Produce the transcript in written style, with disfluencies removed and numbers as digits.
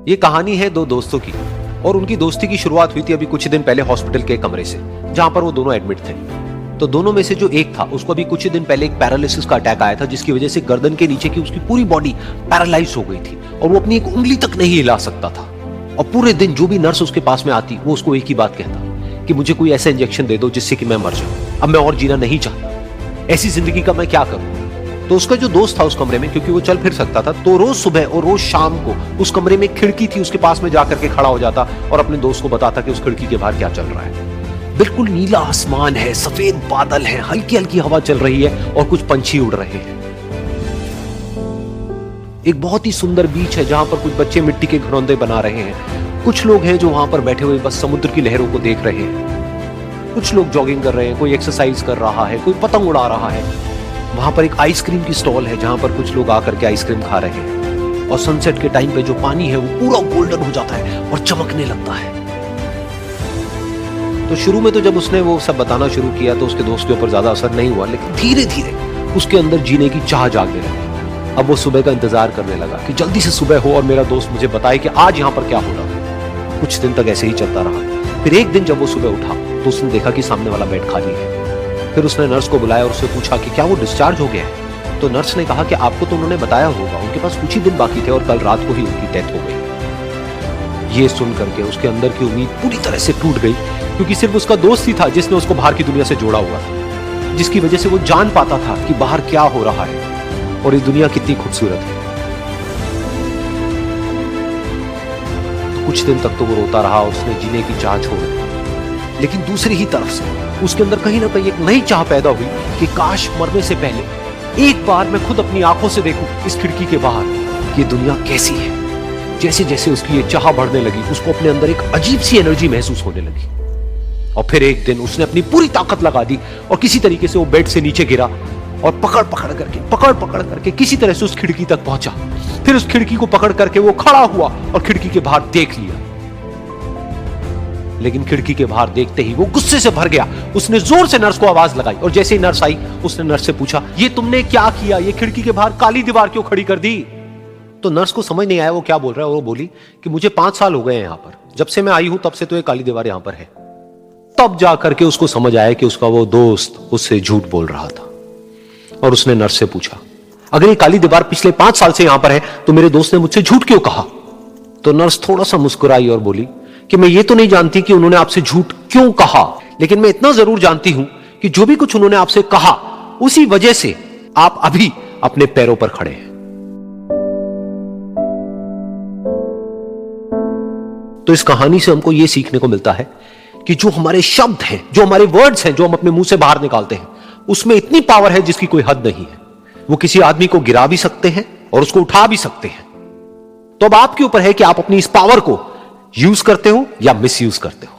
ये कहानी है दो दोस्तों की और उनकी दोस्ती की शुरुआत हुई थी अभी कुछ दिन पहले हॉस्पिटल के कमरे से, जहां पर वो दोनों एडमिट थे। तो दोनों में से जो एक था उसको अभी कुछ दिन पहले एक पैरालिसिस का अटैक आया था, जिसकी वजह से गर्दन के नीचे की उसकी पूरी बॉडी पैरालाइज हो गई थी और वो अपनी एक उंगली तक नहीं हिला सकता था। और पूरे दिन जो भी नर्स उसके पास में आती वो उसको एक ही बात कहता कि मुझे कोई ऐसा इंजेक्शन दे दो जिससे कि मैं मर जाऊं, अब मैं और जीना नहीं चाहता, ऐसी जिंदगी का मैं क्या करूं। तो उसका जो दोस्त था उस कमरे में, क्योंकि वो चल फिर सकता था, तो रोज सुबह और रोज शाम को उस कमरे में एक खिड़की थी, उसके पास में जाकर के खड़ा हो जाता और अपने दोस्त को बताता कि उस खिड़की के बाहर क्या चल रहा है। बिल्कुल नीला आसमान है, सफेद बादल है, हल्की हल्की हवा चल रही है और कुछ पंछी उड़ रहे हैं। एक बहुत ही सुंदर बीच है जहां पर कुछ बच्चे मिट्टी के घरौंदे बना रहे हैं। कुछ लोग हैं जो वहां पर बैठे हुए बस समुद्र की लहरों को देख रहे हैं। कुछ लोग जॉगिंग कर रहे हैं, कोई एक्सरसाइज कर रहा है, कोई पतंग उड़ा रहा है। वहां पर एक आइसक्रीम की स्टॉल है जहां पर कुछ लोग आकर के आइसक्रीम खा रहे हैं। और सनसेट के टाइम पे जो पानी है वो पूरा गोल्डन हो जाता है और चमकने लगता है। तो शुरू में तो जब उसने वो सब बताना शुरू किया तो उसके दोस्त के ऊपर ज्यादा असर नहीं हुआ, लेकिन धीरे धीरे उसके अंदर जीने की चाह जागने लगी। अब वो सुबह का इंतजार करने लगा कि जल्दी से सुबह हो और मेरा दोस्त मुझे बताए कि आज यहाँ पर क्या हो रहा है। कुछ दिन तक ऐसे ही चलता रहा। फिर एक दिन जब वो सुबह उठा तो उसने देखा कि सामने वाला बेड खाली है। फिर उसने नर्स को बुलाया और उससे पूछा कि क्या वो डिस्चार्ज हो गया है। तो नर्स ने कहा कि आपको तो उन्होंने बताया होगा, उनके पास कुछ ही दिन बाकी थे और कल रात को ही उनकी डेथ हो गई। ये सुन करके उसके अंदर की उम्मीद पूरी तरह से टूट गई, क्योंकि सिर्फ उसका दोस्त ही था जिसने उसको बाहर की दुनिया से जोड़ा हुआ था, जिसकी वजह से वो जान पाता था कि बाहर क्या हो रहा है और ये दुनिया कितनी खूबसूरत है। तो कुछ दिन तक तो वो रोता रहा, उसने जीने की चाह छोड़ दी। लेकिन दूसरी ही तरफ से उसके अंदर कहीं ना कहीं एक नई चाह पैदा हुई कि काश मरने से पहले एक बार मैं खुद अपनी आंखों से देखूं इस खिड़की के बाहर कि दुनिया कैसी है। जैसे जैसे उसकी ये चाह बढ़ने लगी, उसको अपने अंदर एक अजीब सी एनर्जी महसूस होने लगी। और फिर एक दिन उसने अपनी पूरी ताकत लगा दी और किसी तरीके से वो बेड से नीचे गिरा और पकड़ पकड़ करके किसी तरह से उस खिड़की तक पहुंचा। फिर उस खिड़की को पकड़ करके वो खड़ा हुआ और खिड़की के बाहर देख लिया। लेकिन खिड़की के बाहर देखते ही वो गुस्से से भर गया। उसने जोर से नर्स को आवाज लगाई और जैसे ही नर्स आई उसने नर्स से पूछा, ये तुमने क्या किया, ये खिड़की के बाहर काली दीवार क्यों खड़ी कर दी। तो नर्स को समझ नहीं आया वो क्या बोल रहा है और वो बोली कि मुझे 5 साल हो गए हैं यहां पर, जब से मैं आई हूं तब से तो ये काली दीवार यहां पर है। तब जाकर के उसको समझ आया कि उसका वो दोस्त उससे झूठ बोल रहा था। और उसने नर्स से पूछा, अगर ये काली दीवार पिछले 5 साल से यहां पर है तो मेरे दोस्त ने मुझसे झूठ क्यों कहा। तो नर्स थोड़ा सा मुस्कुराई और बोली कि मैं ये तो नहीं जानती कि उन्होंने आपसे झूठ क्यों कहा, लेकिन मैं इतना जरूर जानती हूं कि जो भी कुछ उन्होंने आपसे कहा उसी वजह से आप अभी अपने पैरों पर खड़े हैं। तो इस कहानी से हमको यह सीखने को मिलता है कि जो हमारे शब्द हैं, जो हमारे वर्ड्स हैं, जो हम अपने मुंह से बाहर निकालते हैं, उसमें इतनी पावर है जिसकी कोई हद नहीं है। वो किसी आदमी को गिरा भी सकते हैं और उसको उठा भी सकते हैं। तो अब आपके ऊपर है कि आप अपनी इस पावर को यूज करते हो या मिस यूज करते हो।